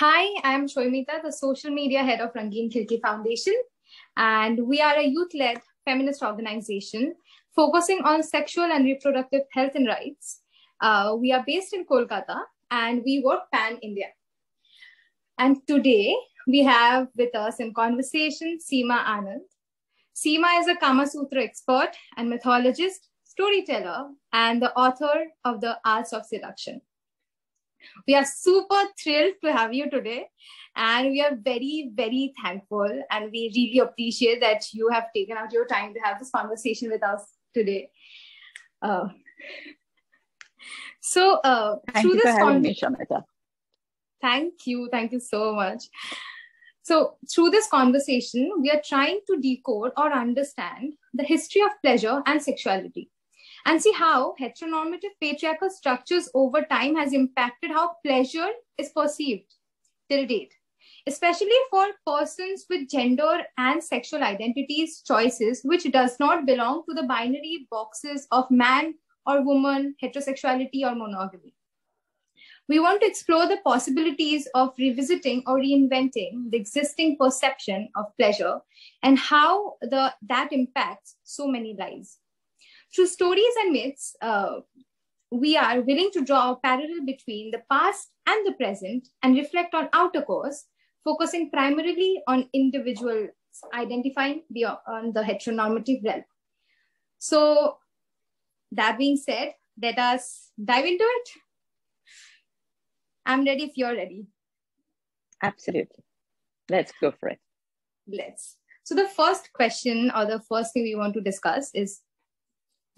Hi, I'm Shoimita, the social media head of Rangeen Khidki Foundation, and we are a youth-led feminist organization focusing on sexual and reproductive health and rights. We are based in Kolkata and we work pan-India. And today we have with us in conversation Seema Anand. Seema is a Kama Sutra expert and mythologist, storyteller, and the author of The Arts of Seduction. We are super thrilled to have you today, and we are very, very thankful, and we really appreciate that you have taken out your time to have this conversation with us today. Thank you for having me, Shamita. Thank you so much. So through this conversation, we are trying to decode or understand the history of pleasure and sexuality, and see how heteronormative patriarchal structures over time has impacted how pleasure is perceived till date, especially for persons with gender and sexual identities choices which does not belong to the binary boxes of man or woman, heterosexuality or monogamy. We want to explore the possibilities of revisiting or reinventing the existing perception of pleasure and how that impacts so many lives. Through stories and myths, we are willing to draw a parallel between the past and the present and reflect on outer course, focusing primarily on individuals identifying beyond the heteronormative realm. So that being said, let us dive into it. I'm ready if you're ready. Absolutely. Let's go for it. Let's. So the first question or the first thing we want to discuss is,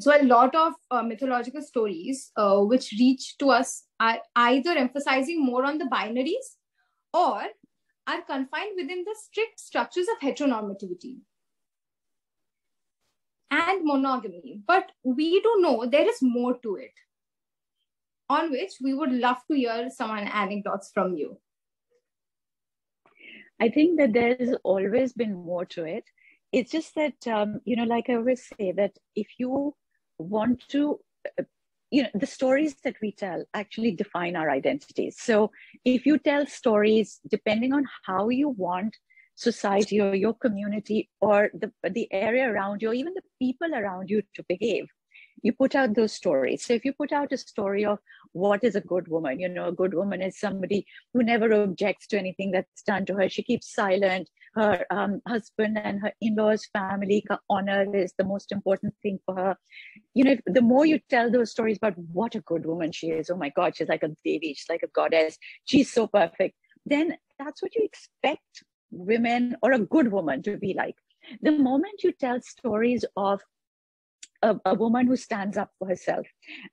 so a lot of mythological stories which reach to us are either emphasizing more on the binaries or are confined within the strict structures of heteronormativity and monogamy. But we do know there is more to it, on which we would love to hear some anecdotes from you. I think that there's always been more to it. It's just that, like I always say, that if you want to, the stories that we tell actually define our identities. So if you tell stories, depending on how you want society or your community or the area around you, or even the people around you to behave, you put out those stories. So if you put out a story of what is a good woman, a good woman is somebody who never objects to anything that's done to her. She keeps silent. Her husband and her in-laws' family honor is the most important thing for her. The more you tell those stories about what a good woman she is, oh my God, she's like a devi, she's like a goddess, she's so perfect, then that's what you expect women or a good woman to be like. The moment you tell stories of a woman who stands up for herself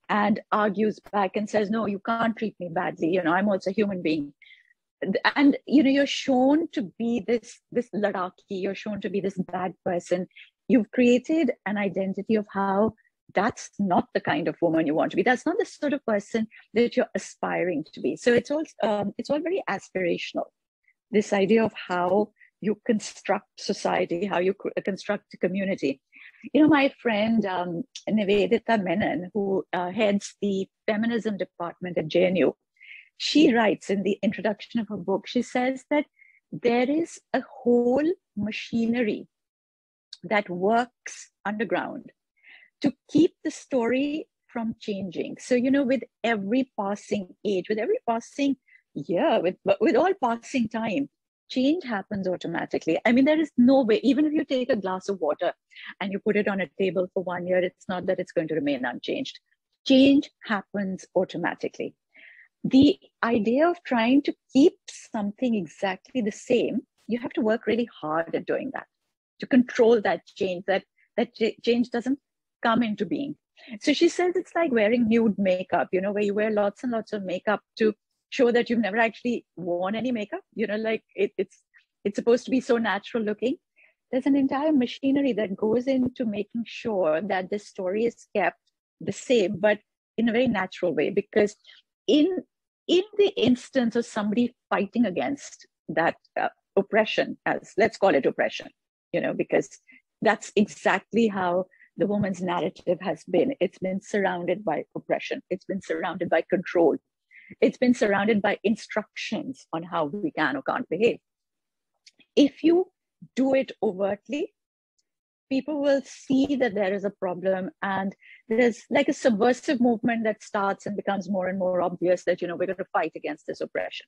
and argues back and says, no, you can't treat me badly. I'm also a human being. And, you're shown to be this ladaki, you're shown to be this bad person. You've created an identity of how that's not the kind of woman you want to be. That's not the sort of person that you're aspiring to be. So it's all very aspirational. This idea of how you construct society, how you construct a community. My friend Nivedita Menon, who heads the feminism department at JNU, she writes in the introduction of her book, she says that there is a whole machinery that works underground to keep the story from changing. So, with every passing age, with every passing year, with all passing time, change happens automatically. I mean, there is no way, even if you take a glass of water and you put it on a table for 1 year, it's not that it's going to remain unchanged. Change happens automatically. The idea of trying to keep something exactly the same, you have to work really hard at doing that, to control that change, that change doesn't come into being. So she says it's like wearing nude makeup, where you wear lots and lots of makeup to show that you've never actually worn any makeup, like it's supposed to be so natural looking. There's an entire machinery that goes into making sure that the story is kept the same, but in a very natural way, because in the instance of somebody fighting against that oppression, as let's call it oppression, because that's exactly how the woman's narrative has been. It's been surrounded by oppression. It's been surrounded by control. It's been surrounded by instructions on how we can or can't behave. If you do it overtly, people will see that there is a problem, and there's like a subversive movement that starts and becomes more and more obvious that, we're going to fight against this oppression.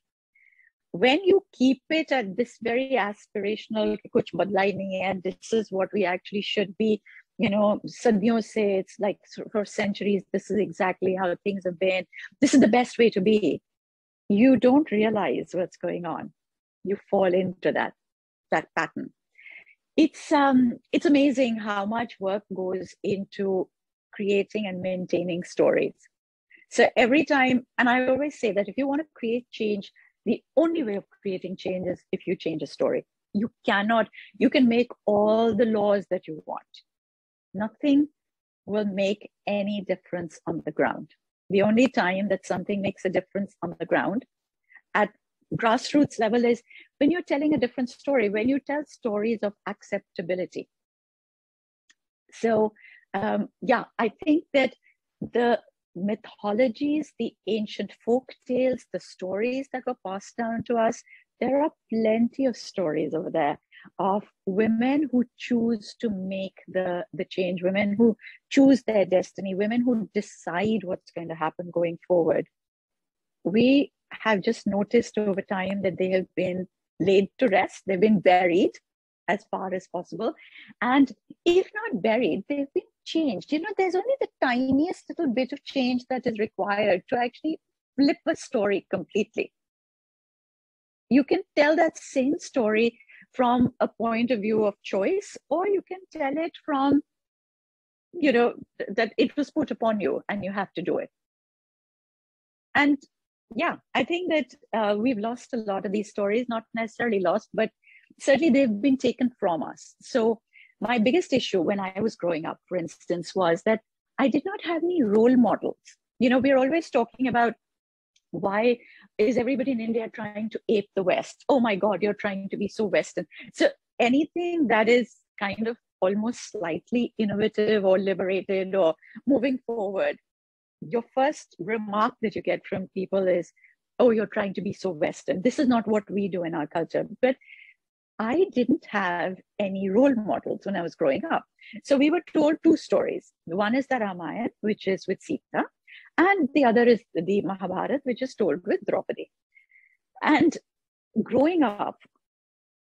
When you keep it at this very aspirational, kuch badla hi nahi hai, this is what we actually should be, sadiyon se, it's like for centuries, this is exactly how things have been, this is the best way to be, you don't realize what's going on. You fall into that pattern. It's amazing how much work goes into creating and maintaining stories. So every time, and I always say that if you want to create change, the only way of creating change is if you change a story. You can make all the laws that you want. Nothing will make any difference on the ground. The only time that something makes a difference on the ground at grassroots level is when you're telling a different story, when you tell stories of acceptability. So, I think that the mythologies, the ancient folk tales, the stories that were passed down to us, there are plenty of stories over there of women who choose to make the change, women who choose their destiny, women who decide what's going to happen going forward. We have just noticed over time that they have been laid to rest, they've been buried as far as possible. And if not buried, they've been changed. There's only the tiniest little bit of change that is required to actually flip a story completely. You can tell that same story from a point of view of choice, or you can tell it from, that it was put upon you and you have to do it. And I think that we've lost a lot of these stories, not necessarily lost, but certainly they've been taken from us. So my biggest issue when I was growing up, for instance, was that I did not have any role models. We're always talking about, why is everybody in India trying to ape the West? Oh my God, you're trying to be so Western. So anything that is kind of almost slightly innovative or liberated or moving forward, your first remark that you get from people is, oh, you're trying to be so Western. This is not what we do in our culture. But I didn't have any role models when I was growing up. So we were told two stories. One is the Ramayana, which is with Sita, and the other is the Mahabharata, which is told with Draupadi. And growing up,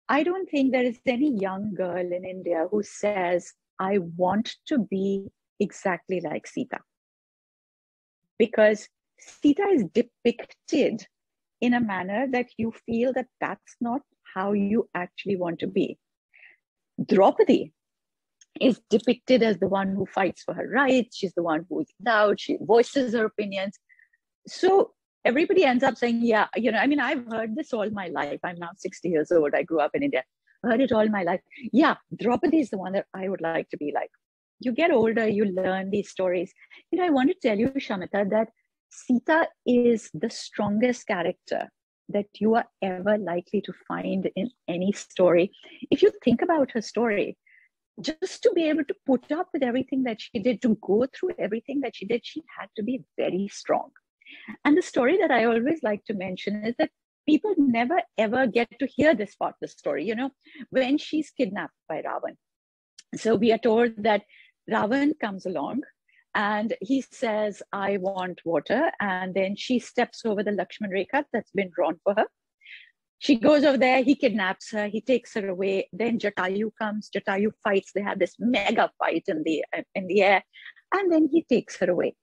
I don't think there is any young girl in India who says, I want to be exactly like Sita. Because Sita is depicted in a manner that you feel that that's not how you actually want to be. Draupadi is depicted as the one who fights for her rights. She's the one who is loud. She voices her opinions. So everybody ends up saying, I've heard this all my life. I'm now 60 years old. I grew up in India. I heard it all my life. Yeah, Draupadi is the one that I would like to be like. You get older, you learn these stories. I want to tell you, Shamita, that Sita is the strongest character that you are ever likely to find in any story. If you think about her story, just to be able to put up with everything that she did, to go through everything that she did, she had to be very strong. And the story that I always like to mention is that people never ever get to hear this part of the story, when she's kidnapped by Ravan. So we are told that Ravan comes along and he says, I want water. And then she steps over the Lakshman Rekha that's been drawn for her. She goes over there, he kidnaps her, he takes her away. Then Jatayu comes, Jatayu fights. They have this mega fight in the air. And then he takes her away.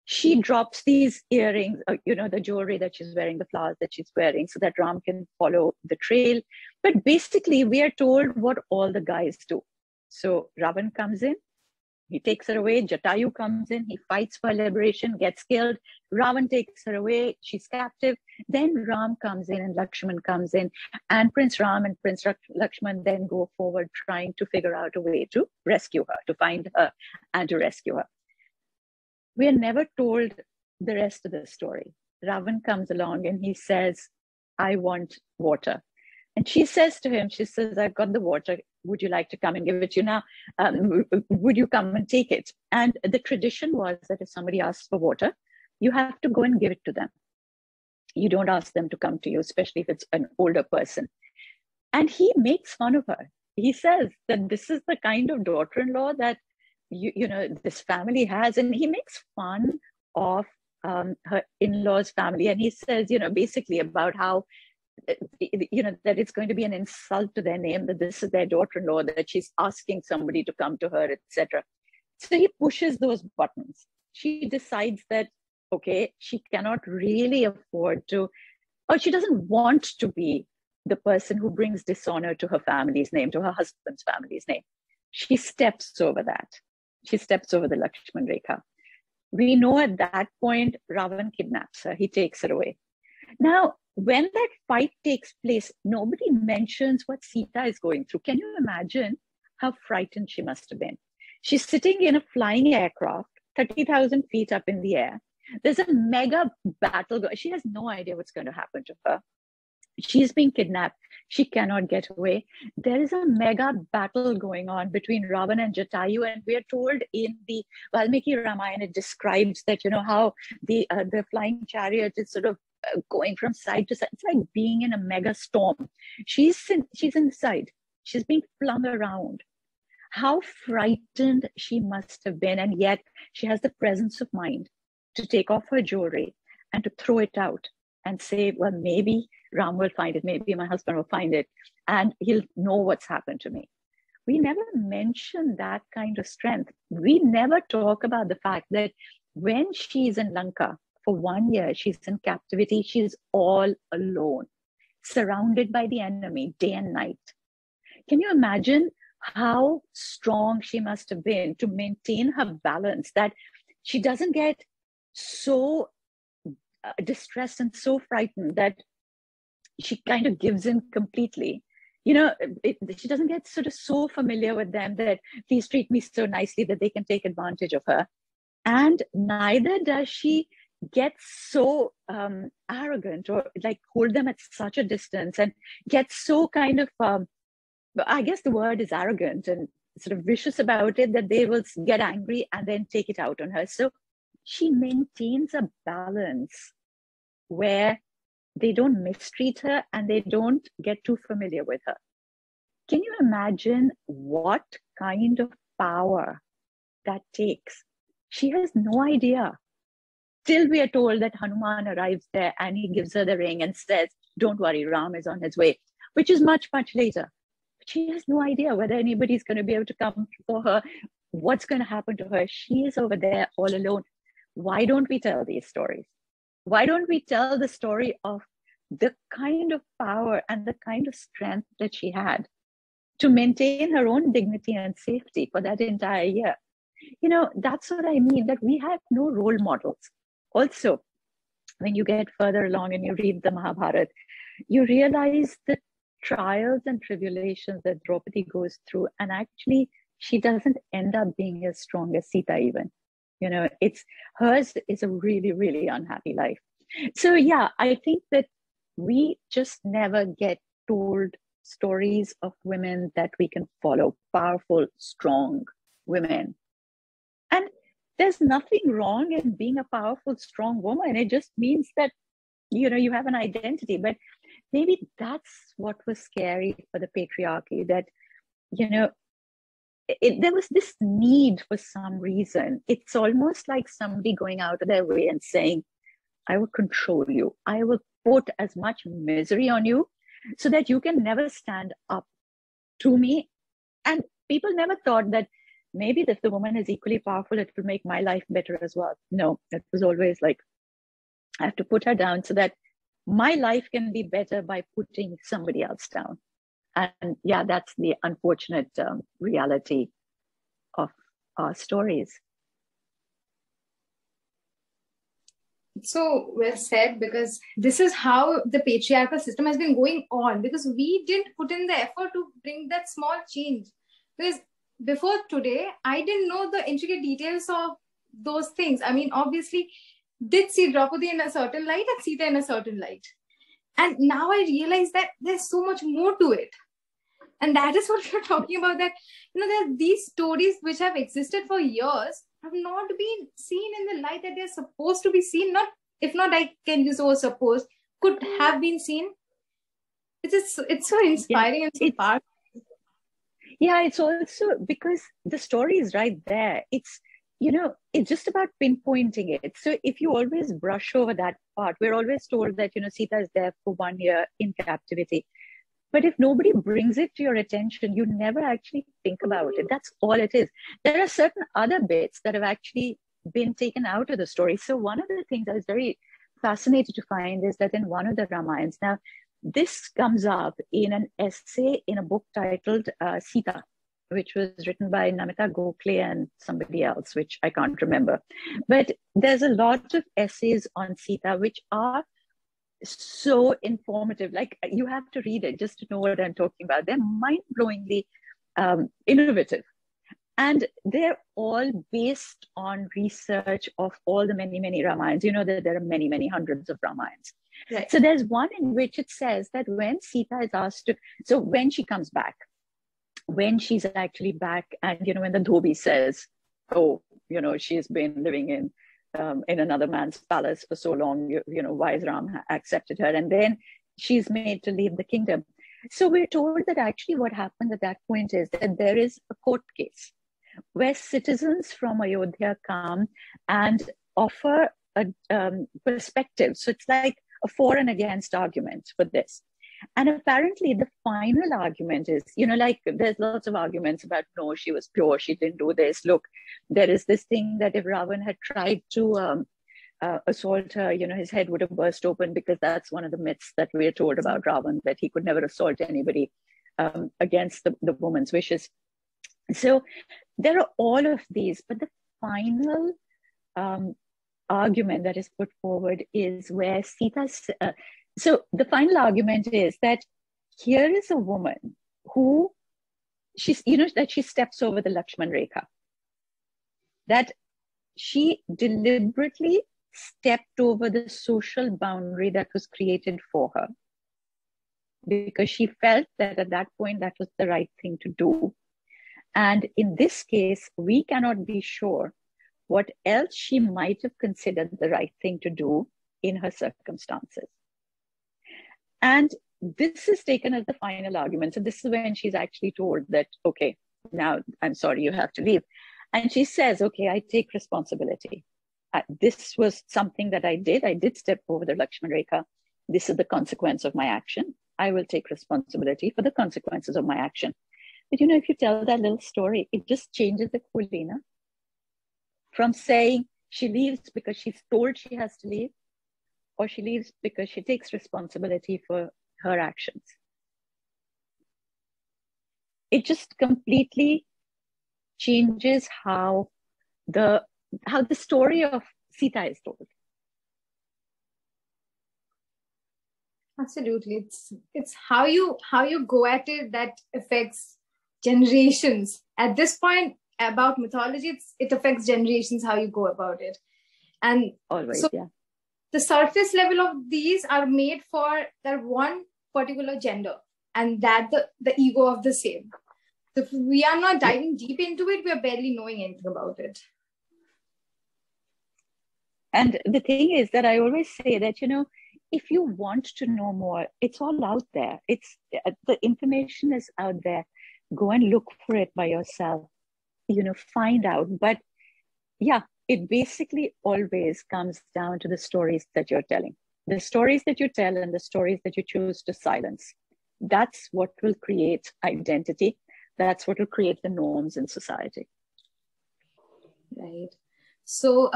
She drops these earrings, the jewelry that she's wearing, the flowers that she's wearing, so that Ram can follow the trail. But basically, we are told what all the guys do. So Ravan comes in, he takes her away. Jatayu comes in, he fights for liberation, gets killed. Ravan takes her away, she's captive. Then Ram comes in and Lakshman comes in. And Prince Ram and Prince Lakshman then go forward trying to figure out a way to rescue her, to find her and to rescue her. We are never told the rest of the story. Ravan comes along and he says, I want water. And she says to him, she says, I've got the water. Would you like to come and give it to you now? Would you come and take it? And the tradition was that if somebody asks for water, you have to go and give it to them. You don't ask them to come to you, especially if it's an older person. And he makes fun of her. He says that this is the kind of daughter-in-law that this family has, and he makes fun of her in-laws' family. And he says, basically about how, that it's going to be an insult to their name, that this is their daughter-in-law, that she's asking somebody to come to her, etc. So he pushes those buttons. She decides that, okay, she cannot really afford to, or she doesn't want to be the person who brings dishonor to her family's name, to her husband's family's name. She steps over that. She steps over the Lakshman Rekha. We know at that point, Ravan kidnaps her. He takes her away. Now, when that fight takes place, nobody mentions what Sita is going through. Can you imagine how frightened she must have been? She's sitting in a flying aircraft, 30,000 feet up in the air. There's a mega battle. She has no idea what's going to happen to her. She's being kidnapped. She cannot get away. There is a mega battle going on between Ravan and Jatayu, and we are told in the Valmiki Ramayana, it describes that, how the flying chariot is sort of going from side to side. It's like being in a mega storm. She's inside. She's being flung around. How frightened she must have been, and yet she has the presence of mind to take off her jewelry and to throw it out and say, well, maybe Ram will find it, maybe my husband will find it, and he'll know what's happened to me. We never mention that kind of strength. We never talk about the fact that when she's in Lanka for 1 year, she's in captivity, she's all alone, surrounded by the enemy day and night. Can you imagine how strong she must have been to maintain her balance, that she doesn't get so distressed and so frightened that she kind of gives in completely. She doesn't get sort of so familiar with them that please treat me so nicely that they can take advantage of her. And neither does she get so arrogant or like hold them at such a distance and get so kind of, I guess the word is arrogant and sort of vicious about it, that they will get angry and then take it out on her. So she maintains a balance where they don't mistreat her and they don't get too familiar with her. Can you imagine what kind of power that takes? She has no idea. Till we are told that Hanuman arrives there and he gives her the ring and says, don't worry, Ram is on his way, which is much, much later. But she has no idea whether anybody's going to be able to come for her, what's going to happen to her. She is over there all alone. Why don't we tell these stories? Why don't we tell the story of the kind of power and the kind of strength that she had to maintain her own dignity and safety for that entire year? That's what I mean, that we have no role models. Also, when you get further along and you read the Mahabharata, you realize the trials and tribulations that Draupadi goes through, and actually she doesn't end up being as strong as Sita even. Hers is a really, really unhappy life. So yeah, I think that we just never get told stories of women that we can follow, powerful, strong women. And there's nothing wrong in being a powerful, strong woman. It just means that, you have an identity. But maybe that's what was scary for the patriarchy, that, there was this need for some reason. It's almost like somebody going out of their way and saying, I will control you. I will put as much misery on you so that you can never stand up to me. And people never thought that maybe if the woman is equally powerful, it will make my life better as well. No, it was always like, I have to put her down so that my life can be better by putting somebody else down. And yeah, that's the unfortunate reality of our stories. So well said, because this is how the patriarchal system has been going on, because we didn't put in the effort to bring that small change. Because before today, I didn't know the intricate details of those things. I mean, obviously, did see Draupadi in a certain light and Sita in a certain light. And now I realize that there's so much more to it. And that is what we're talking about, that, there are these stories which have existed for years have not been seen in the light that they're supposed to be seen. Not, if not, I can use the word supposed, could have been seen. It's so inspiring and so powerful. Yeah, it's also because the story is right there. It's, it's just about pinpointing it. So if you always brush over that part, we're always told that, Sita is there for 1 year in captivity. But if nobody brings it to your attention, you never actually think about it. That's all it is. There are certain other bits that have actually been taken out of the story. So one of the things I was very fascinated to find is that in one of the Ramayans, now this comes up in an essay in a book titled Sita, which was written by Namita Gokhale and somebody else, which I can't remember. But there's a lot of essays on Sita, which are so informative. Like, you have to read it just to know what I'm talking about. They're mind-blowingly innovative. And they're all based on research of all the many, many Ramayans. You know that there are many, many hundreds of Ramayans. Right. So there's one in which it says that when Sita is asked to, so when she comes back, when she's actually back, and, when the Dhobi says, oh, she's been living in another man's palace for so long, why has Ram accepted her? And then she's made to leave the kingdom. So we're told that actually what happened at that point is that there is a court case where citizens from Ayodhya come and offer a perspective. So it's like a for and against argument for this. And apparently the final argument is, like there's lots of arguments about, no, she was pure, she didn't do this. Look, there is this thing that if Ravan had tried to assault her, his head would have burst open, because that's one of the myths that we're told about Ravan, that he could never assault anybody against the woman's wishes. So there are all of these, but the final argument that is put forward is where Sita's... so the final argument is that here is a woman who, that she steps over the Lakshman Rekha. That she deliberately stepped over the social boundary that was created for her, because she felt that at that point that was the right thing to do. And in this case, we cannot be sure what else she might have considered the right thing to do in her circumstances. And this is taken as the final argument. So this is when she's actually told that, okay, now I'm sorry, you have to leave. And she says, okay, I take responsibility. This was something that I did. I did step over the Lakshman Rekha. This is the consequence of my action. I will take responsibility for the consequences of my action. But if you tell that little story, it just changes the Kulina from saying she leaves because she's told she has to leave, or she leaves because she takes responsibility for her actions. It just completely changes how the story of Sita is told. Absolutely. It's how you go at it that affects generations. At this point about mythology, it affects generations how you go about it. And always, so yeah. The surface level of these are made for that one particular gender, and that the ego of the same. So if we are not diving deep into it, we are barely knowing anything about it. And the thing is that I always say that, if you want to know more, it's all out there. The information is out there. Go and look for it by yourself, find out. But yeah, it basically always comes down to the stories that you're telling. The stories that you tell and the stories that you choose to silence. That's what will create identity. That's what will create the norms in society. Right. So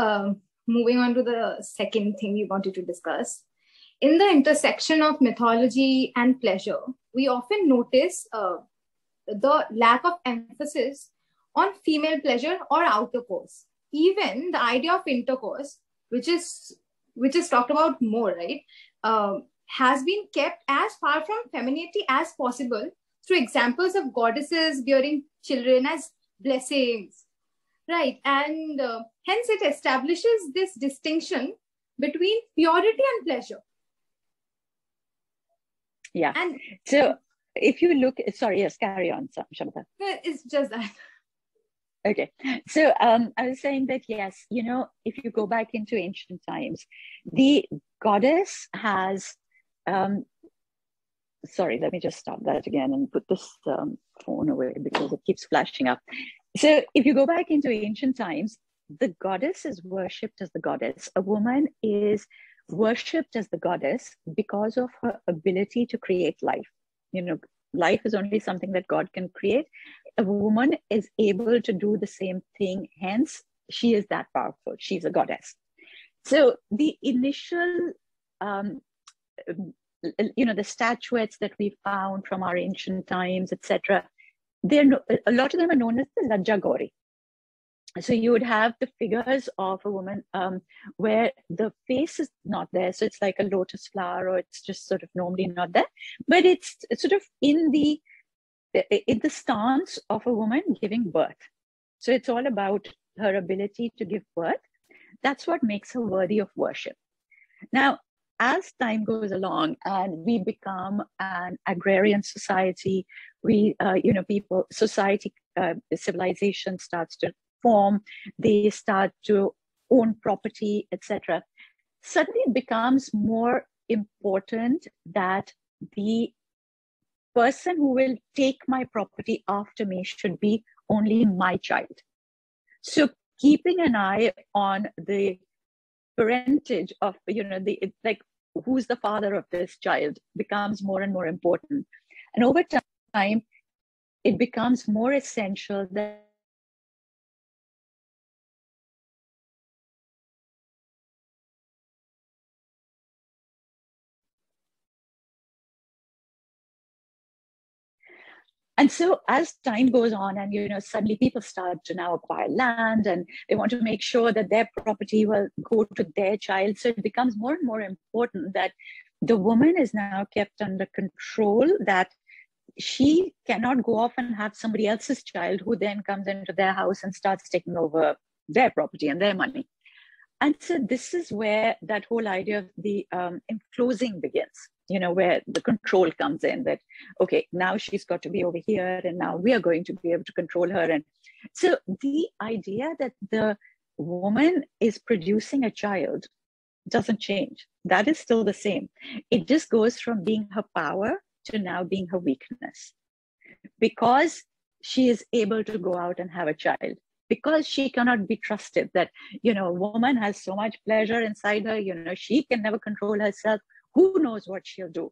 moving on to the second thing we wanted to discuss. In the intersection of mythology and pleasure, we often notice the lack of emphasis on female pleasure or intercourse. Even the idea of intercourse, which is talked about more, right, has been kept as far from femininity as possible through examples of goddesses bearing children as blessings, right? And hence it establishes this distinction between purity and pleasure. Yeah. And so if you look, sorry, yes, carry on, Shamata. It's just that. Okay. So I was saying that, yes, if you go back into ancient times, the goddess has Sorry, let me just stop that again and put this phone away because it keeps flashing up. So if you go back into ancient times, the goddess is worshipped as the goddess. A woman is worshipped as the goddess because of her ability to create life. You know, life is only something that God can create. A woman is able to do the same thing. Hence, she is that powerful. She's a goddess. So the initial, the statuettes that we found from our ancient times, etc., a lot of them are known as the Lajjagori. So you would have the figures of a woman where the face is not there. So it's like a lotus flower, or it's just sort of normally not there, but it's sort of in the stance of a woman giving birth. So it's all about her ability to give birth. That's what makes her worthy of worship. Now, as time goes along and we become an agrarian society, civilization starts to form, they start to own property, etc. Suddenly it becomes more important that the person who will take my property after me should be only my child. So keeping an eye on the parentage of, who's the father of this child becomes more and more important. And over time, it becomes more essential that And so as time goes on and, suddenly people start to now acquire land and they want to make sure that their property will go to their child. So it becomes more and more important that the woman is now kept under control, that she cannot go off and have somebody else's child who then comes into their house and starts taking over their property and their money. And so this is where that whole idea of the enclosing begins, where the control comes in, that, okay, now she's got to be over here and now we are going to be able to control her. And so the idea that the woman is producing a child doesn't change. That is still the same. It just goes from being her power to now being her weakness, because she is able to go out and have a child, because she cannot be trusted, that, a woman has so much pleasure inside her, she can never control herself. Who knows what she'll do?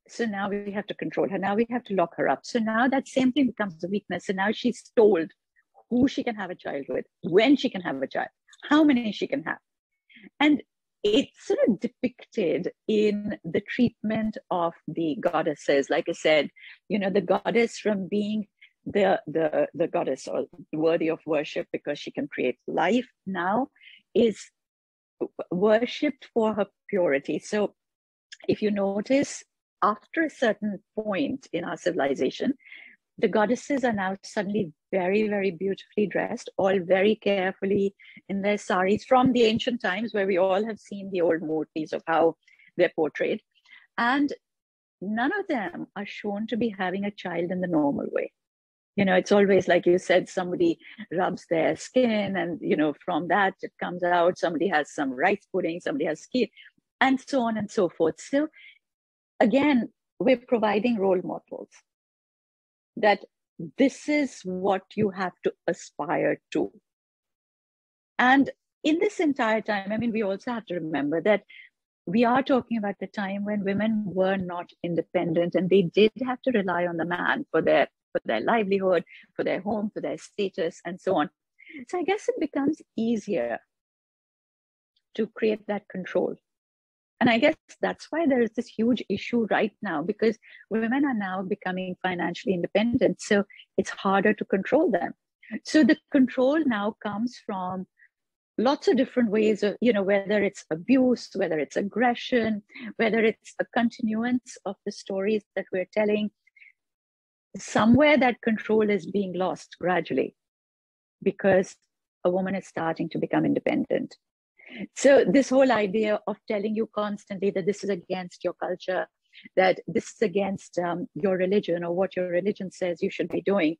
So now we have to control her. Now we have to lock her up. So now that same thing becomes a weakness. So now she's told who she can have a child with, when she can have a child, how many she can have. And it's sort of depicted in the treatment of the goddesses. Like I said, the goddess, from being the goddess or worthy of worship because she can create life, now is worshipped for her purity. So if you notice, after a certain point in our civilization, the goddesses are now suddenly very, very beautifully dressed, all very carefully in their saris from the ancient times, where we all have seen the old murtis of how they're portrayed. And none of them are shown to be having a child in the normal way. It's always, like you said, somebody rubs their skin and, from that it comes out, somebody has some rice pudding, somebody has skin, and so on and so forth. So again, we're providing role models that this is what you have to aspire to. And in this entire time, we also have to remember that we are talking about the time when women were not independent, and they did have to rely on the man for their livelihood, for their home, for their status, and so on. So I guess it becomes easier to create that control. And I guess that's why there is this huge issue right now, because women are now becoming financially independent. So it's harder to control them. So the control now comes from lots of different ways of, whether it's abuse, whether it's aggression, whether it's a continuance of the stories that we're telling. Somewhere that control is being lost gradually because a woman is starting to become independent. So this whole idea of telling you constantly that this is against your culture, that this is against your religion or what your religion says you should be doing,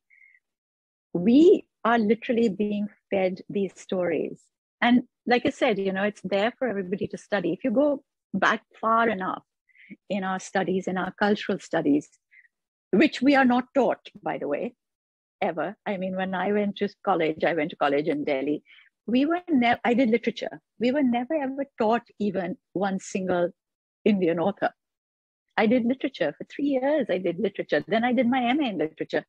we are literally being fed these stories. And like I said, it's there for everybody to study. If you go back far enough, in our studies, in our cultural studies, which we are not taught, by the way, ever. I mean, when I went to college in Delhi. I did literature. We were never ever taught even one single Indian author. I did literature for 3 years. I did literature. Then I did my MA in literature.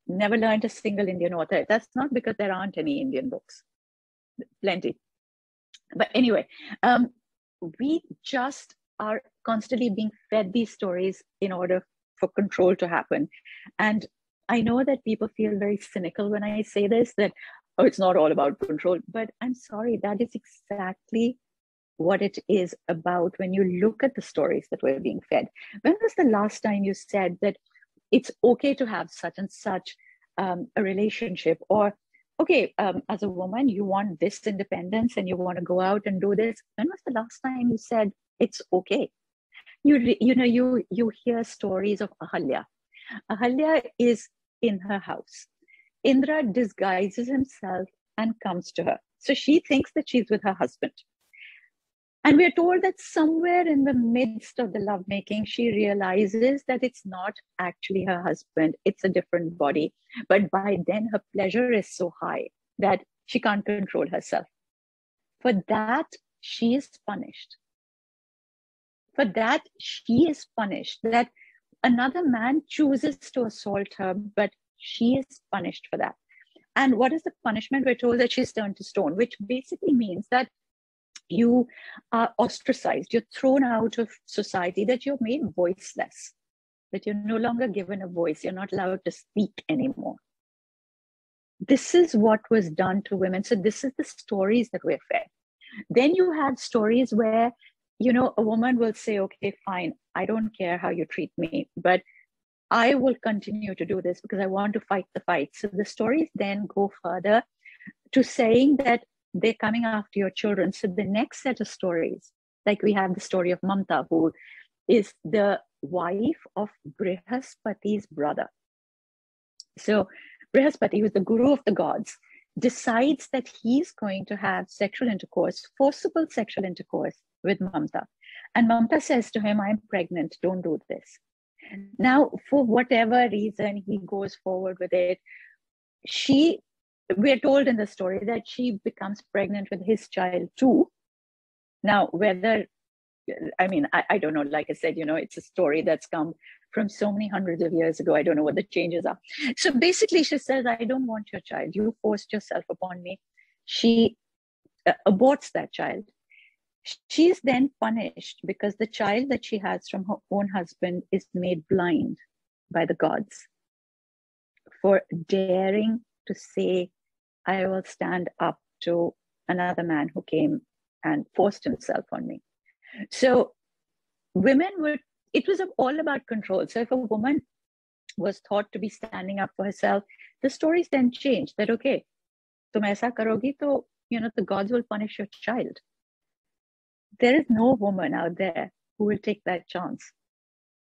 Never learned a single Indian author. That's not because there aren't any Indian books. Plenty. But anyway, we just are constantly being fed these stories in order for control to happen. And I know that people feel very cynical when I say this, that, oh, it's not all about control. But I'm sorry, that is exactly what it is about when you look at the stories that we're being fed. When was the last time you said that it's okay to have such and such a relationship? Or, okay, as a woman, you want this independence and you want to go out and do this. When was the last time you said it's okay? You hear stories of Ahalya. Ahalya is in her house. Indra disguises himself and comes to her. So she thinks that she's with her husband. And we're told that somewhere in the midst of the lovemaking, she realizes that it's not actually her husband, it's a different body. But by then, her pleasure is so high that she can't control herself. For that, she is punished. For that, she is punished. That another man chooses to assault her, but she is punished for that. And what is the punishment? We're told that she's turned to stone, which basically means that you are ostracized, you're thrown out of society, that you're made voiceless, that you're no longer given a voice, you're not allowed to speak anymore. This is what was done to women. So this is the stories that we're fed. Then you have stories where, a woman will say, okay, fine, I don't care how you treat me, but I will continue to do this because I want to fight the fight. So the stories then go further to saying that they're coming after your children. So the next set of stories, like we have the story of Mamta, who is the wife of Brihaspati's brother. So Brihaspati, who's the guru of the gods, decides that he's going to have sexual intercourse, forcible sexual intercourse with Mamta. And Mamta says to him, I'm pregnant, don't do this. Now, for whatever reason, he goes forward with it. We're told in the story that she becomes pregnant with his child too. Now, I don't know, like I said, it's a story that's come from so many hundreds of years ago. I don't know what the changes are. So basically she says, I don't want your child. You forced yourself upon me. She aborts that child. She's then punished because the child that she has from her own husband is made blind by the gods for daring to say, I will stand up to another man who came and forced himself on me. So it was all about control. So if a woman was thought to be standing up for herself, the stories then changed that, okay, tum aisa karogi to, the gods will punish your child. There is no woman out there who will take that chance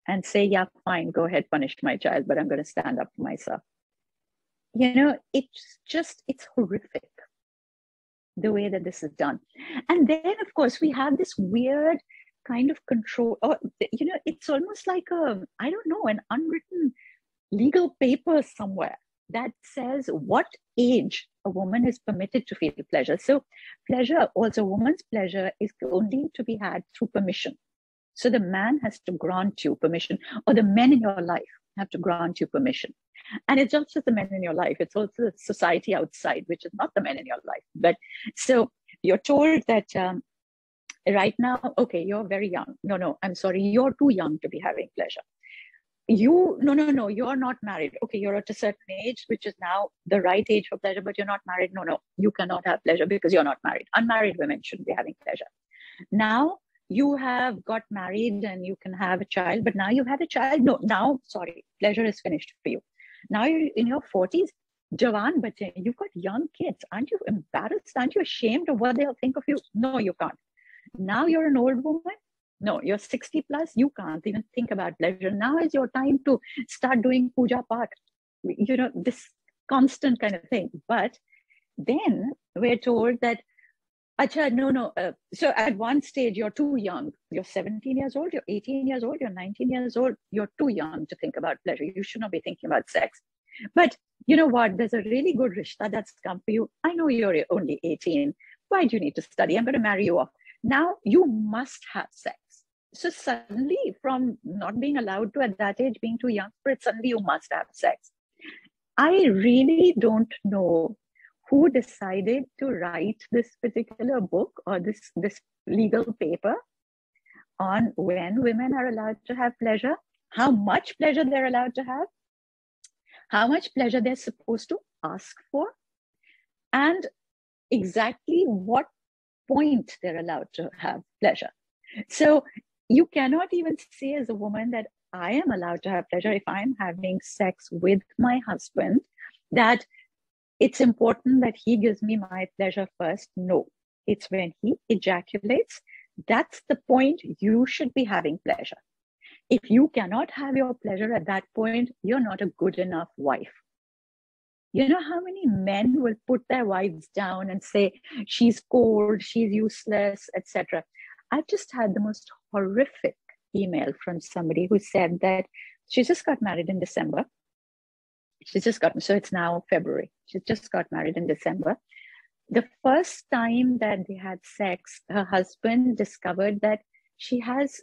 and say, yeah, fine, go ahead, punish my child, but I'm going to stand up for myself. It's horrific the way that this is done. And then, of course, we have this weird kind of control, or, it's almost like an unwritten legal paper somewhere that says what age a woman is permitted to feel pleasure. So pleasure, also woman's pleasure, is only to be had through permission. So the man has to grant you permission, or the men in your life have to grant you permission. And it's not just the men in your life, it's also the society outside, which is not the men in your life. But so you're told that right now, okay, you're very young. No, I'm sorry, you're too young to be having pleasure. You're not married. Okay, you're at a certain age, which is now the right age for pleasure, but you're not married. No, you cannot have pleasure because you're not married. Unmarried women shouldn't be having pleasure. Now you have got married and you can have a child, but now you've had a child. No, now, sorry, pleasure is finished for you. Now you're in your 40s, Jawan bache, you've got young kids. Aren't you embarrassed? Aren't you ashamed of what they'll think of you? No, you can't. Now you're an old woman. No, you're 60 plus, you can't even think about pleasure. Now is your time to start doing puja part, this constant kind of thing. But then we're told that Acha, no. So at one stage, you're too young. You're 17 years old, you're 18 years old, you're 19 years old. You're too young to think about pleasure. You should not be thinking about sex. But you know what? There's a really good rishta that's come for you. I know you're only 18. Why do you need to study? I'm going to marry you off. Now you must have sex. So suddenly, from not being allowed to at that age, being too young for it, suddenly you must have sex. I really don't know who decided to write this particular book or this legal paper on when women are allowed to have pleasure, how much pleasure they're allowed to have, how much pleasure they're supposed to ask for, and exactly what point they're allowed to have pleasure. So you cannot even say as a woman that I am allowed to have pleasure if I'm having sex with my husband, that it's important that he gives me my pleasure first. No, it's when he ejaculates. That's the point you should be having pleasure. If you cannot have your pleasure at that point, you're not a good enough wife. You know how many men will put their wives down and say, she's cold, she's useless, etc. I've just had the most horrific email from somebody who said that she just got married in December. So it's now February. She just got married in December. The first time that they had sex, her husband discovered that she has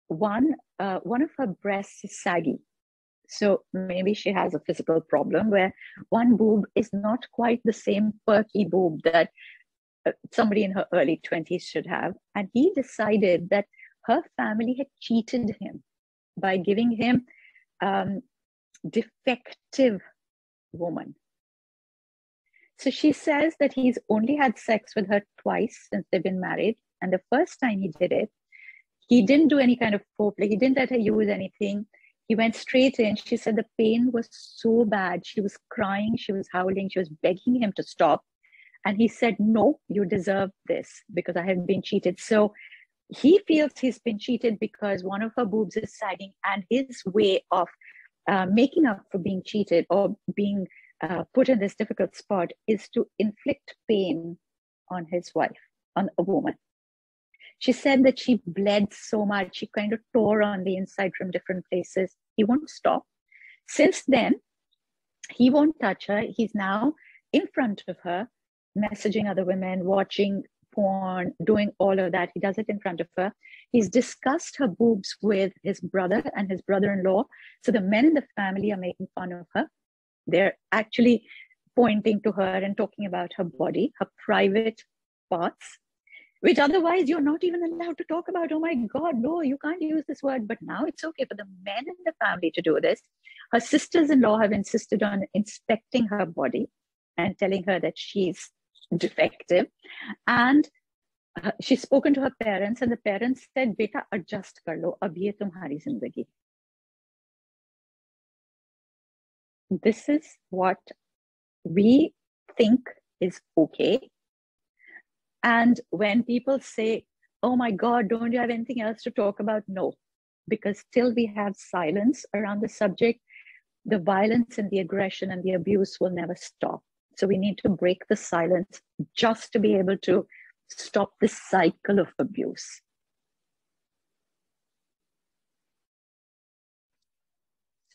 one of her breasts is saggy. So maybe she has a physical problem where one boob is not quite the same perky boob that somebody in her early 20s should have. And he decided that her family had cheated him by giving him defective woman. So she says that he's only had sex with her twice since they've been married. And the first time he did it, he didn't do any kind of foreplay. He didn't let her use anything. He went straight in. She said the pain was so bad. She was crying. She was howling. She was begging him to stop. And he said, no, you deserve this because I have been cheated. So he feels he's been cheated because one of her boobs is sagging, and his way of making up for being cheated or being put in this difficult spot is to inflict pain on his wife, on a woman. She said that she bled so much, she kind of tore on the inside from different places. He won't stop. Since then, he won't touch her. He's now in front of her, messaging other women, watching porn, doing all of that. He does it in front of her. He's discussed her boobs with his brother and his brother-in-law. So the men in the family are making fun of her. They're actually pointing to her and talking about her body, her private parts, which otherwise you're not even allowed to talk about. Oh my God, no, you can't use this word. But now it's okay for the men in the family to do this. Her sisters-in-law have insisted on inspecting her body and telling her that she's defective. And she's spoken to her parents, and the parents said, beta, adjust kar lo, ab ye tumhari zindagi. This is what we think is okay. And when people say, oh my God, don't you have anything else to talk about? No, because till we have silence around the subject, the violence and the aggression and the abuse will never stop. So we need to break the silence just to be able to stop this cycle of abuse.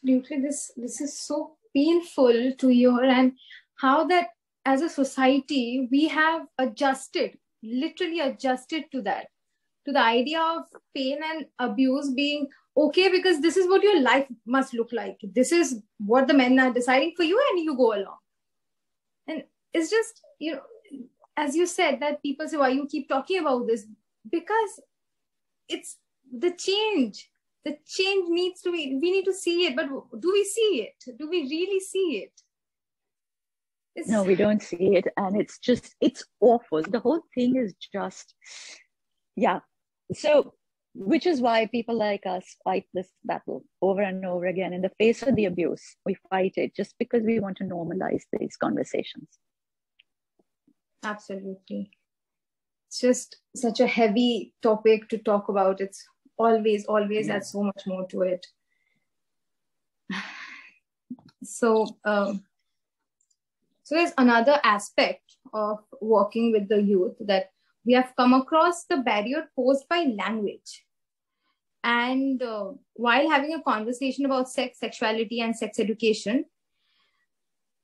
Absolutely, this is so painful to hear, and how that as a society we have adjusted, literally adjusted to that, to the idea of pain and abuse being okay because this is what your life must look like. This is what the men are deciding for you, and you go along. And it's just, as you said, that people say, why you keep talking about this? Because it's the change. The change needs to be, we need to see it, but do we see it? Do we really see it? No, we don't see it. And it's awful. The whole thing is just, yeah. So, which is why people like us fight this battle over and over again. In the face of the abuse, we fight it just because we want to normalize these conversations. Absolutely. It's just such a heavy topic to talk about. It's always has so much more to it. So there's another aspect of working with the youth that we have come across the barrier posed by language. And while having a conversation about sex, sexuality, and sex education,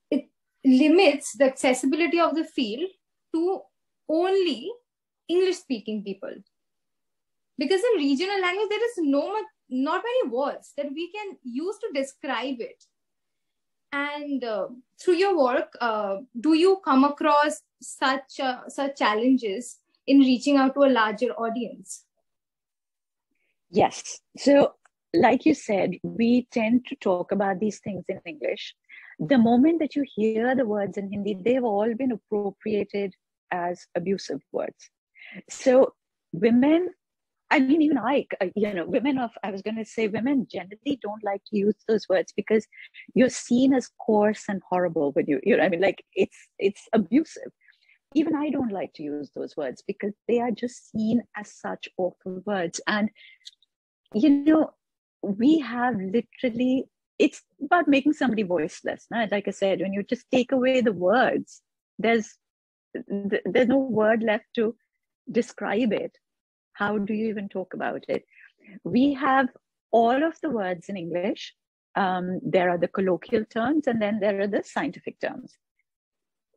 it limits the accessibility of the field to only English-speaking people. Because in regional language, there is not many words that we can use to describe it. And through your work, do you come across such challenges in reaching out to a larger audience? Yes. So, like you said, we tend to talk about these things in English. The moment that you hear the words in Hindi, they've all been appropriated as abusive words. So, women, I mean, even women generally don't like to use those words because you're seen as coarse and horrible when it's abusive. Even I don't like to use those words because they are just seen as such awful words. And, we have literally, it's about making somebody voiceless. Right? Like I said, when you just take away the words, there's no word left to describe it. How do you even talk about it? We have all of the words in English. There are the colloquial terms, and then there are the scientific terms.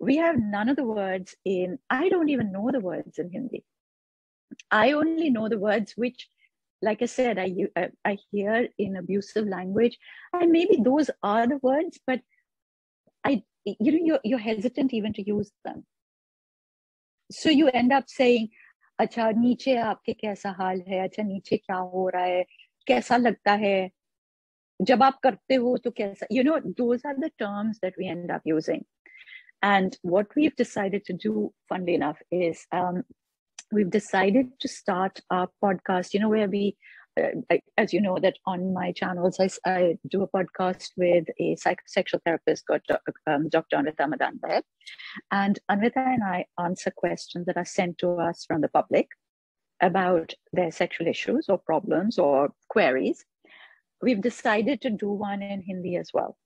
We have none of the words I don't even know the words in Hindi. I only know the words which, like I said, I hear in abusive language, and maybe those are the words, but you're hesitant even to use them. So you end up saying, अच्छा नीचे आपके कैसा हाल है, अच्छा नीचे क्या हो रहा है, कैसा लगता है, जब आप करते हो तो कैसा, those are the terms that we end up using. And what we've decided to do, funnily enough, is we've decided to start our podcast, where we, as you know, that on my channels, I do a podcast with a psychosexual therapist called Dr. Anvita Madan. And Anvita and I answer questions that are sent to us from the public about their sexual issues or problems or queries. We've decided to do one in Hindi as well.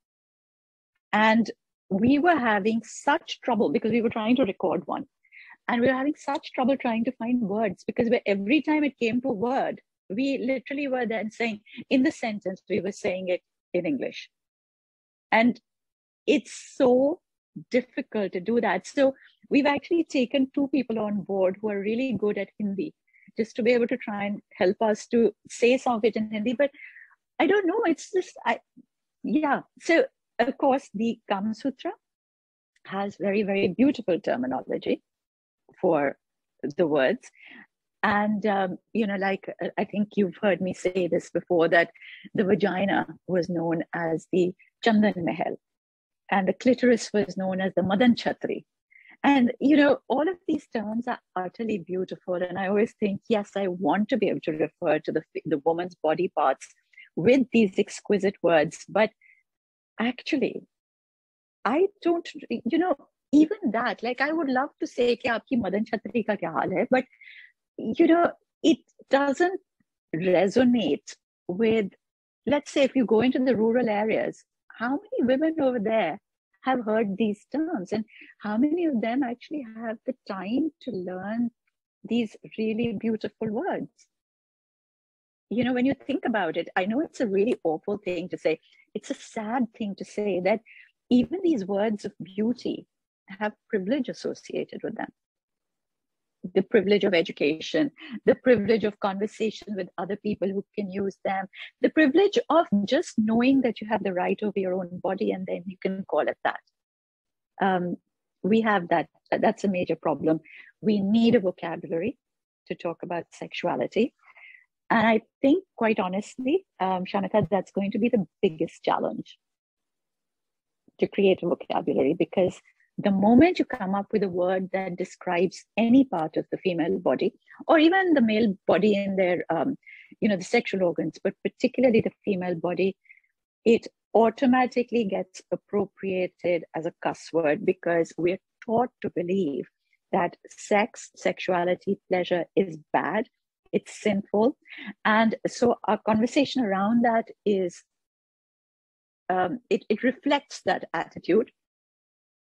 And we were having such trouble because we were trying to record one. And we were having such trouble trying to find words because every time it came to a word, we literally were then saying, in the sentence, we were saying it in English. And it's so difficult to do that. So we've actually taken 2 people on board who are really good at Hindi, just to be able to try and help us to say some of it in Hindi. But I don't know, it's just, So, of course, the Kama Sutra has very, very beautiful terminology for the words. And, I think you've heard me say this before, that the vagina was known as the Chandan Mahal, and the clitoris was known as the Madan Chhatri. And, all of these terms are utterly beautiful. And I always think, yes, I want to be able to refer to the woman's body parts with these exquisite words. But actually, I don't, even that, like I would love to say, ki aapki Madan Chhatri ka kya haal hai? But, it doesn't resonate with, let's say, if you go into the rural areas, how many women over there have heard these terms, and how many of them actually have the time to learn these really beautiful words? When you think about it, I know it's a really awful thing to say. It's a sad thing to say that even these words of beauty have privilege associated with them. The privilege of education, the privilege of conversation with other people who can use them, the privilege of just knowing that you have the right over your own body, and then you can call it that. We have that. That's a major problem. We need a vocabulary to talk about sexuality. And I think, quite honestly, Shamita, that's going to be the biggest challenge, to create a vocabulary, because the moment you come up with a word that describes any part of the female body, or even the male body in their, the sexual organs, but particularly the female body, it automatically gets appropriated as a cuss word, because we're taught to believe that sex, sexuality, pleasure is bad, it's sinful. And so our conversation around that is, it reflects that attitude.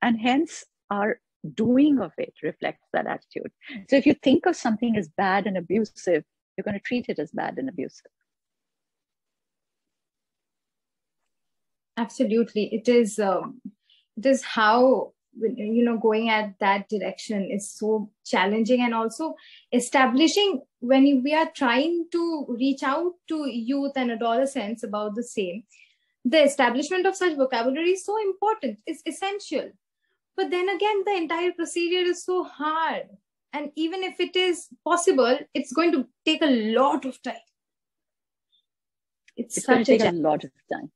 And hence our doing of it reflects that attitude. So if you think of something as bad and abusive, you're going to treat it as bad and abusive. Absolutely. It is how, going at that direction is so challenging, and also establishing, when we are trying to reach out to youth and adolescents about the same, the establishment of such vocabulary is so important. It's essential. But then again, the entire procedure is so hard. And even if it is possible, it's going to take a lot of time. It's going to take a lot of time.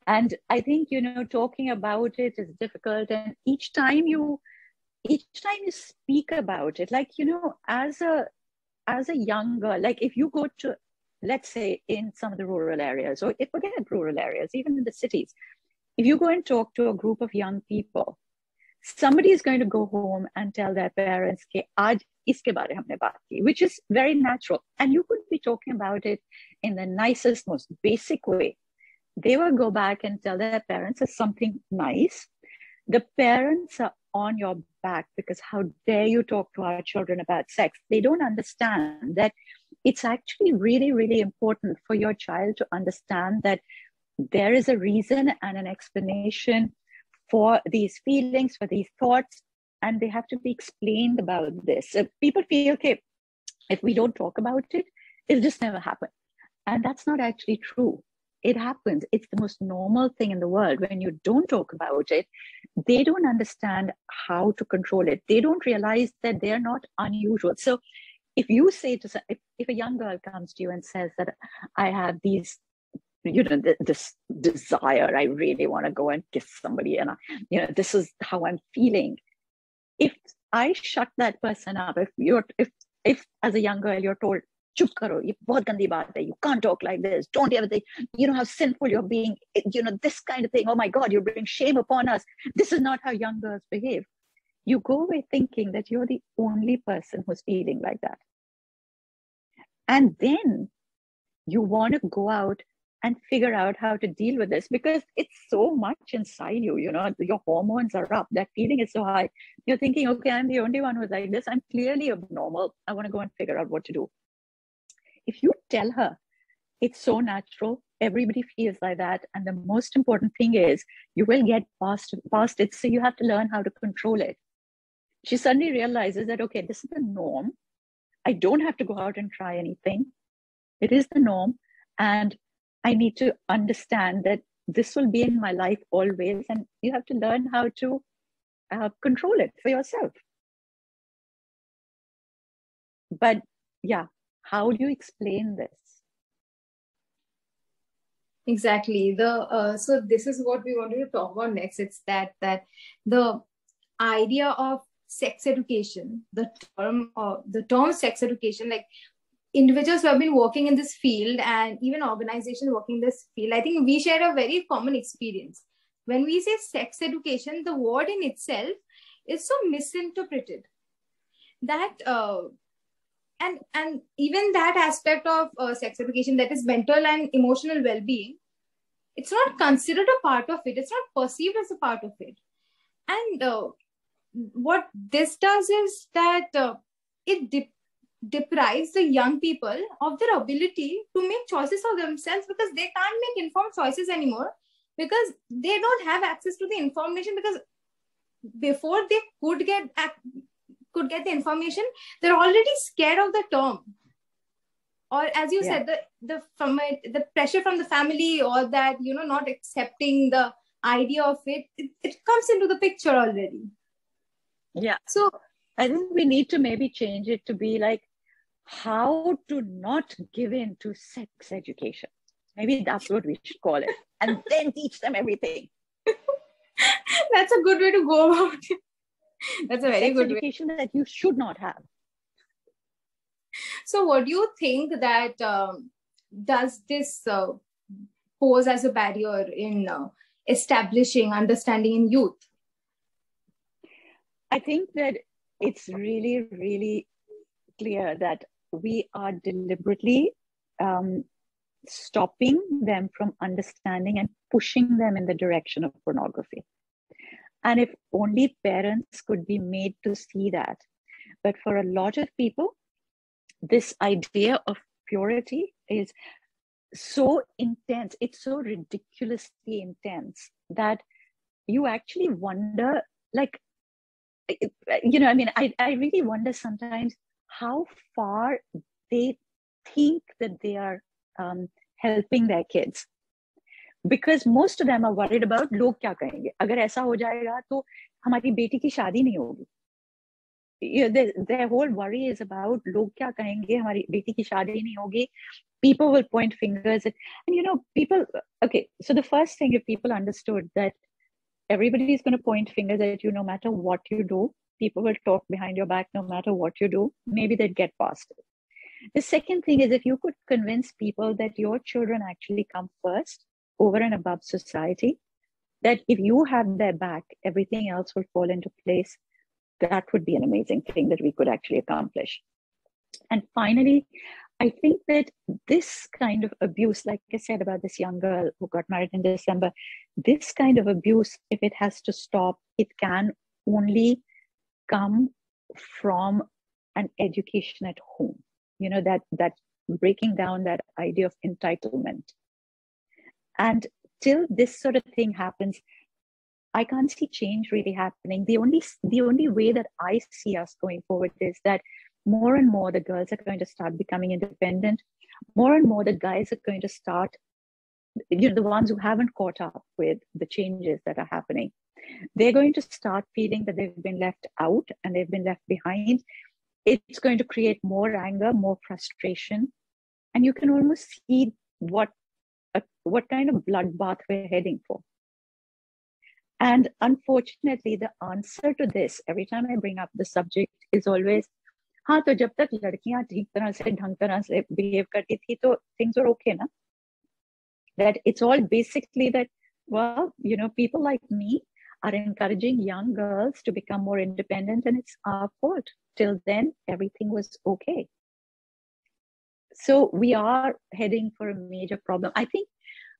And I think, talking about it is difficult. And each time you speak about it, like, as a young girl, like if you go to, let's say, in some of the rural areas, or if forget rural areas, even in the cities, if you go and talk to a group of young people, somebody is going to go home and tell their parents, "Ke aaj iske bare humne baat ki," which is very natural. And you could be talking about it in the nicest, most basic way. They will go back and tell their parents it's something nice. The parents are on your back because how dare you talk to our children about sex? They don't understand that it's actually really, really important for your child to understand that there is a reason and an explanation for these feelings, for these thoughts, and they have to be explained about this. So people feel, okay, if we don't talk about it, it'll just never happen. And that's not actually true. It happens. It's the most normal thing in the world. When you don't talk about it, they don't understand how to control it. They don't realize that they're not unusual. So if you say to, if a young girl comes to you and says that I have these, this desire, I really want to go and kiss somebody, and this is how I'm feeling. If I shut that person up, if as a young girl you're told, "Chup karo, ye bahut gandi baat hai, you can't talk like this, don't ever think, how sinful you're being, this kind of thing, oh my God, you bring shame upon us, this is not how young girls behave," you go away thinking that you're the only person who's feeling like that. And then you want to go out and figure out how to deal with this, because it's so much inside you, your hormones are up, that feeling is so high. You're thinking, okay, I'm the only one who's like this, I'm clearly abnormal, I want to go and figure out what to do. If you tell her it's so natural, everybody feels like that, and the most important thing is you will get past it, so you have to learn how to control it. She suddenly realizes that, okay, this is the norm, I don't have to go out and try anything, it is the norm, and I need to understand that this will be in my life always, and you have to learn how to control it for yourself. But yeah, how do you explain this? Exactly. So this is what we wanted to talk about next. It's that the idea of sex education, the term sex education, like individuals who have been working in this field and even organizations working in this field, I think we share a very common experience. When we say sex education, the word in itself is so misinterpreted that and even that aspect of sex education, that is mental and emotional well-being, it's not considered a part of it. It's not perceived as a part of it. And what this does is that it deprives the young people of their ability to make choices for themselves, because they can't make informed choices anymore, because they don't have access to the information, because before they could get the information, they're already scared of the term, or as you said, the pressure from the family, or that not accepting the idea of it comes into the picture already. So I think we need to maybe change it to be like how to not give in to sex education. Maybe that's what we should call it, and then teach them everything. That's a good way to go about it. That's a very good education that you should not have. So what do you think that does this pose as a barrier in establishing understanding in youth? I think that it's really, really clear that we are deliberately stopping them from understanding and pushing them in the direction of pornography. And if only parents could be made to see that. But for a lot of people, this idea of purity is so intense, it's so ridiculously intense that you actually wonder, like, I mean, I really wonder sometimes how far they think that they are helping their kids. Because most of them are worried about लोग क्या कहेंगे, अगर ऐसा हो जाएगा तो हमारी बेटी की शादी नहीं होगी. Their whole worry is about लोग क्या कहेंगे, हमारी बेटी की शादी नहीं होगी. People will point fingers at, and people, okay, so the first thing, if people understood that everybody is going to point fingers at you no matter what you do, people will talk behind your back no matter what you do, maybe they'd get past it. The second thing is, if you could convince people that your children actually come first over and above society, that if you have their back, everything else will fall into place, that would be an amazing thing that we could actually accomplish. And finally, I think that this kind of abuse, like I said about this young girl who got married in December, this kind of abuse, if it has to stop, it can only come from an education at home. That breaking down that idea of entitlement. And till this sort of thing happens, I can't see change really happening. The only way that I see us going forward is that more and more the girls are going to start becoming independent. More and more the guys are going to start, the ones who haven't caught up with the changes that are happening, they're going to start feeling that they've been left out and they've been left behind. It's going to create more anger, more frustration. And you can almost see what kind of bloodbath we're heading for. And unfortunately, the answer to this, every time I bring up the subject, is always, हाँ तो जब तक लड़कियां ठीक तरह से ढंग तरह से behave करती थी तो things were okay ना. That it's all basically that, well, people like me are encouraging young girls to become more independent, and it's our fault. Till then, everything was okay. So we are heading for a major problem. I think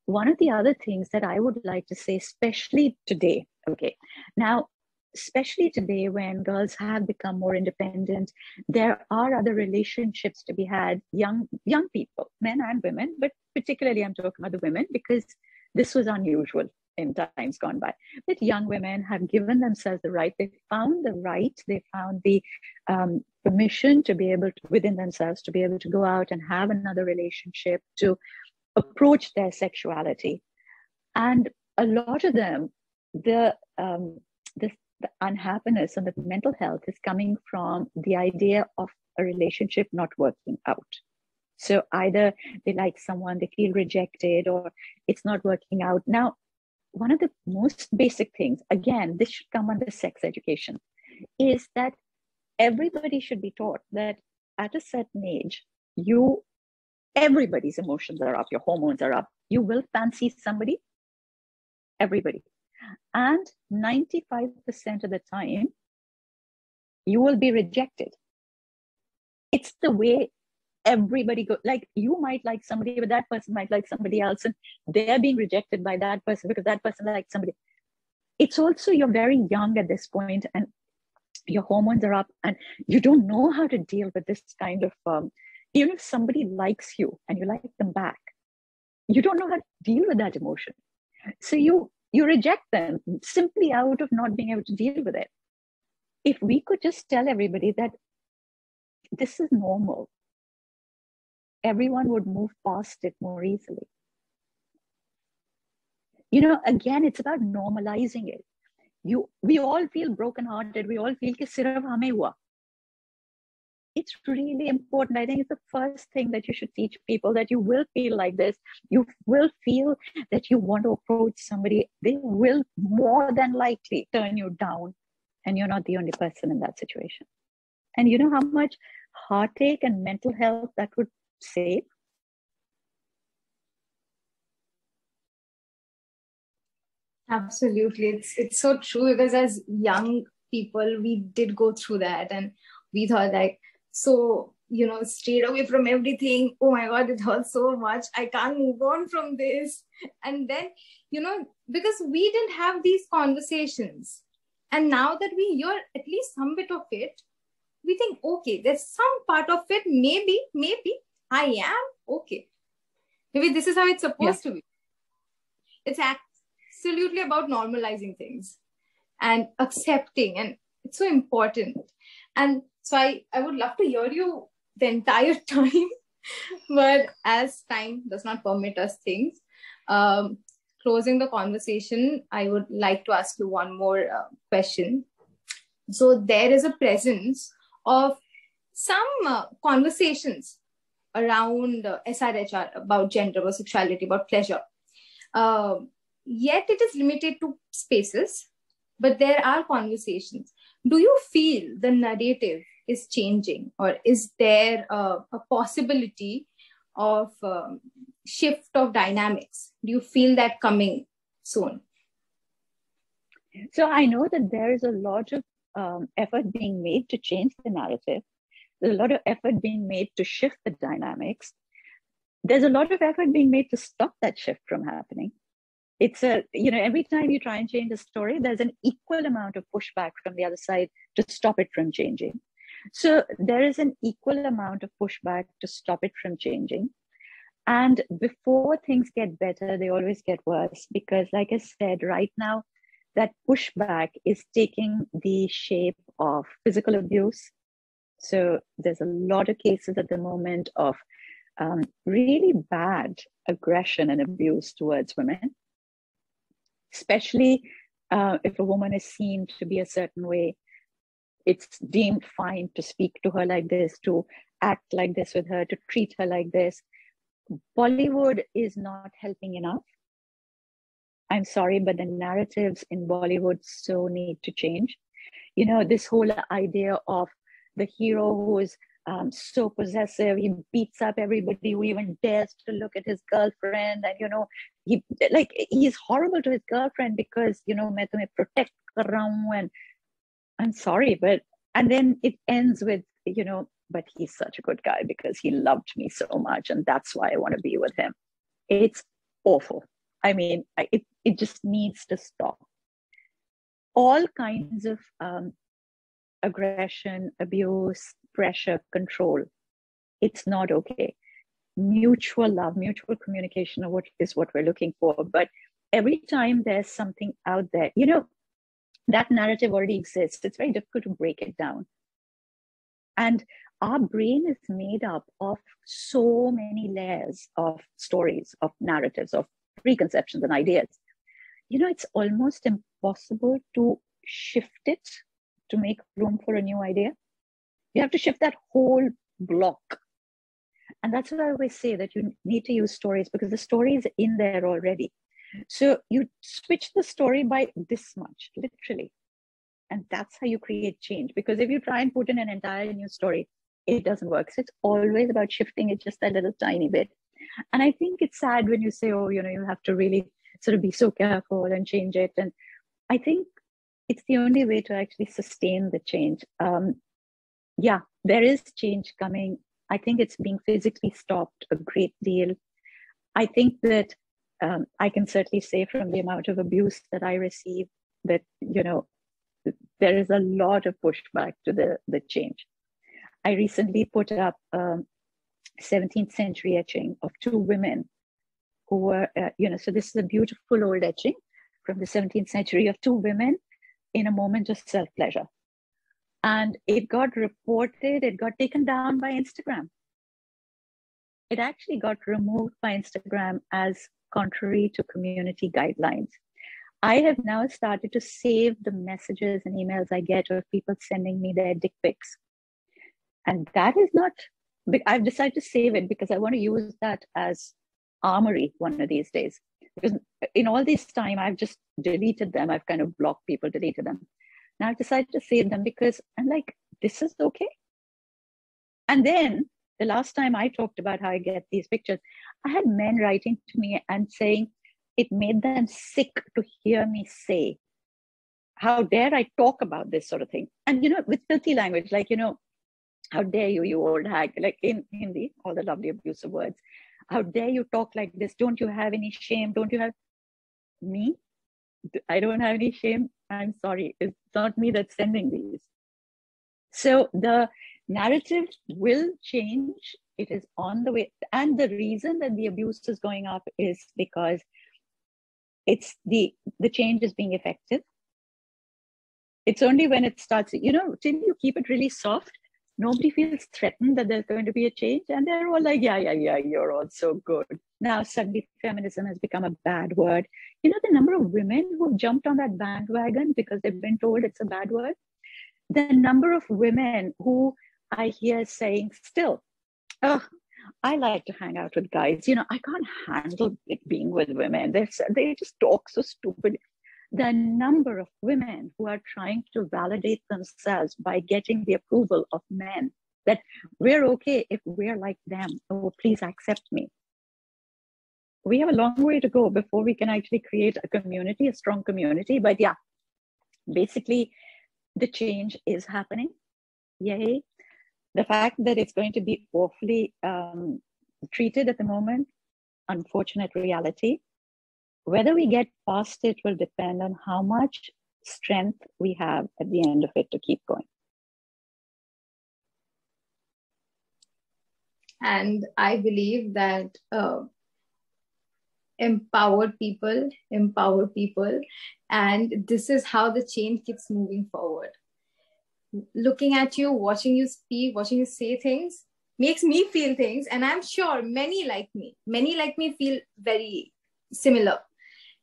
one of the other things that I would like to say, especially today, okay, now, especially today when girls have become more independent, there are other relationships to be had, young people, men and women, but particularly I'm talking about the women because this was unusual in times gone by. But young women have given themselves the right, they found the permission to be able to, within themselves, to be able to go out and have another relationship, to approach their sexuality. And a lot of them, the unhappiness and the mental health is coming from the idea of a relationship not working out. So either they like someone, they feel rejected, or it's not working out. Now, one of the most basic things, again, this should come under sex education, is that everybody should be taught that at a certain age, everybody's emotions are up, your hormones are up. You will fancy somebody, everybody. And 95% of the time, you will be rejected. It's the way everybody goes. Like, you might like somebody, but that person might like somebody else, and they're being rejected by that person because that person likes somebody. It's also, you're very young at this point, and your hormones are up, and you don't know how to deal with this kind of, even if somebody likes you and you like them back, you don't know how to deal with that emotion. So you reject them simply out of not being able to deal with it. If we could just tell everybody that this is normal, everyone would move past it more easily. Again, it's about normalizing it. We all feel brokenhearted. We all feel कि सिर्फ हमें हुआ. It's really important. I think it's the first thing that you should teach people, that you will feel like this. You will feel that you want to approach somebody. They will more than likely turn you down, and you're not the only person in that situation. And you know how much heartache and mental health that would save? Absolutely. It's so true, because as young people, we did go through that, and we thought like, so, strayed away from everything. Oh my God, it hurts so much. I can't move on from this. And then, because we didn't have these conversations. And now that we hear at least some bit of it, we think, okay, there's some part of it, maybe I am okay. Maybe this is how it's supposed to be. It's absolutely about normalizing things and accepting, and it's so important. And so I would love to hear you the entire time, but as time does not permit us things, closing the conversation, I would like to ask you one more question. So there is a presence of some conversations around SRHR about gender or sexuality, about pleasure. Yet it is limited to spaces, but there are conversations. Do you feel the narrative is changing, or is there a possibility of shift of dynamics? Do you feel that coming soon? So I know that there is a lot of effort being made to change the narrative. There's a lot of effort being made to shift the dynamics. There's a lot of effort being made to stop that shift from happening. It's every time you try and change a story, there's an equal amount of pushback from the other side to stop it from changing. So there is an equal amount of pushback to stop it from changing. And before things get better, they always get worse, because like I said, right now, that pushback is taking the shape of physical abuse. So there's a lot of cases at the moment of really bad aggression and abuse towards women, especially if a woman is seen to be a certain way. It's deemed fine to speak to her like this, to act like this with her, to treat her like this. Bollywood is not helping enough. I'm sorry, but the narratives in Bollywood so need to change. This whole idea of the hero who is so possessive, he beats up everybody who even dares to look at his girlfriend, and he's horrible to his girlfriend because मैं तुम्हें protect कर रहा हूँ, and I'm sorry, and then it ends with but he's such a good guy because he loved me so much, and that's why I want to be with him. It's awful. I mean, it just needs to stop. All kinds of aggression, abuse, pressure, control, it's not okay. Mutual love, mutual communication is what we're looking for. But every time there's something out there, that narrative already exists. It's very difficult to break it down. And our brain is made up of so many layers of stories, of narratives, of preconceptions and ideas. It's almost impossible to shift it to make room for a new idea. You have to shift that whole block. And that's what I always say, that you need to use stories because the story is in there already. So you switch the story by this much, literally. And that's how you create change. Because if you try and put in an entire new story, it doesn't work. So it's always about shifting it just a little tiny bit. And I think it's sad when you say, oh, you have to really sort of be so careful and change it. And I think it's the only way to actually sustain the change. Yeah, there is change coming. I think it's being physically stopped a great deal. I think that I can certainly say from the amount of abuse that I receive that, there is a lot of pushback to the change. I recently put up 17th century etching of two women who were, so this is a beautiful old etching from the 17th century of two women in a moment of self-pleasure. And it got reported, it got taken down by Instagram. It actually got removed by Instagram as contrary to community guidelines. I have now started to save the messages and emails I get of people sending me their dick pics. And that is not, I've decided to save it because I want to use that as armory one of these days. Because in all this time, I've just deleted them. I've kind of blocked people, deleted them. Now I've decided to save them because I'm like, this is okay. And then the last time I talked about how I get these pictures, I had men writing to me and saying it made them sick to hear me say, how dare I talk about this sort of thing? And, with filthy language, like, how dare you, you old hag, like in Hindi, all the lovely abusive words. How dare you talk like this? Don't you have any shame? Don't you have me? I don't have any shame. I'm sorry, it's not me that's sending these. So the narrative will change. It is on the way. And the reason that the abuse is going up is because it's the change is being effective. It's only when it starts, till you keep it really soft, nobody feels threatened that there's going to be a change. And they're all like, yeah, you're all so good. Now suddenly feminism has become a bad word. The number of women who jumped on that bandwagon because they've been told it's a bad word. The number of women who I hear saying still, oh, I like to hang out with guys. I can't handle it being with women. They just talk so stupid. The number of women who are trying to validate themselves by getting the approval of men, that we're okay if we're like them. Oh, please accept me. We have a long way to go before we can actually create a community, a strong community. But yeah, basically, the change is happening. Yay. The fact that it's going to be awfully treated at the moment, unfortunate reality. Whether we get past it will depend on how much strength we have at the end of it to keep going. And I believe that empower people, and this is how the change keeps moving forward. Looking at you, watching you speak, watching you say things makes me feel things, and I'm sure many like me feel very similar.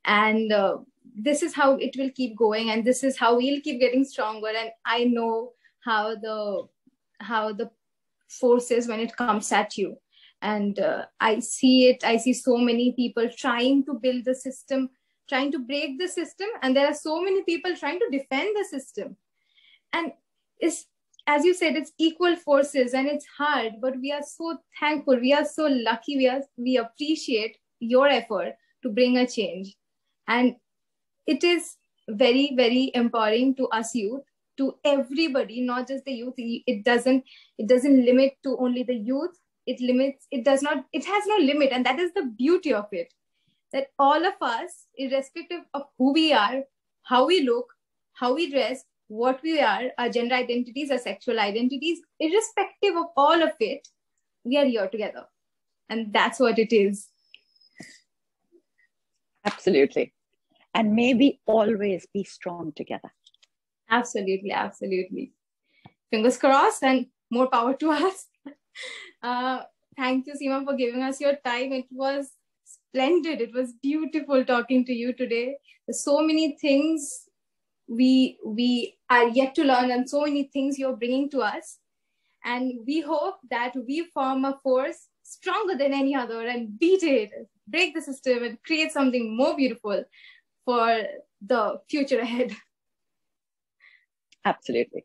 And this is how it will keep going, and this is how we'll keep getting stronger. And I know how the forces when it comes at you. And I see so many people trying to build the system, trying to break the system, and there are so many people trying to defend the system. And it's, as you said, it's equal forces, and it's hard, but we are so thankful, we are so lucky, we appreciate your effort to bring a change. And it is very, very empowering to us youth, to everybody, not just the youth. It doesn't limit to only the youth. It has no limit. And that is the beauty of it, that all of us, irrespective of who we are, how we look, how we dress, what we are, our gender identities, our sexual identities, irrespective of all of it, we are here together. And that's what it is. Absolutely. And may we always be strong together. Absolutely, absolutely. Fingers crossed, and more power to us. Thank you, Seema, for giving us your time. It was splendid. It was beautiful talking to you today. There's so many things we are yet to learn, and so many things you're bringing to us. And we hope that we form a force stronger than any other and beat it, break the system, and create something more beautiful for the future ahead. Absolutely.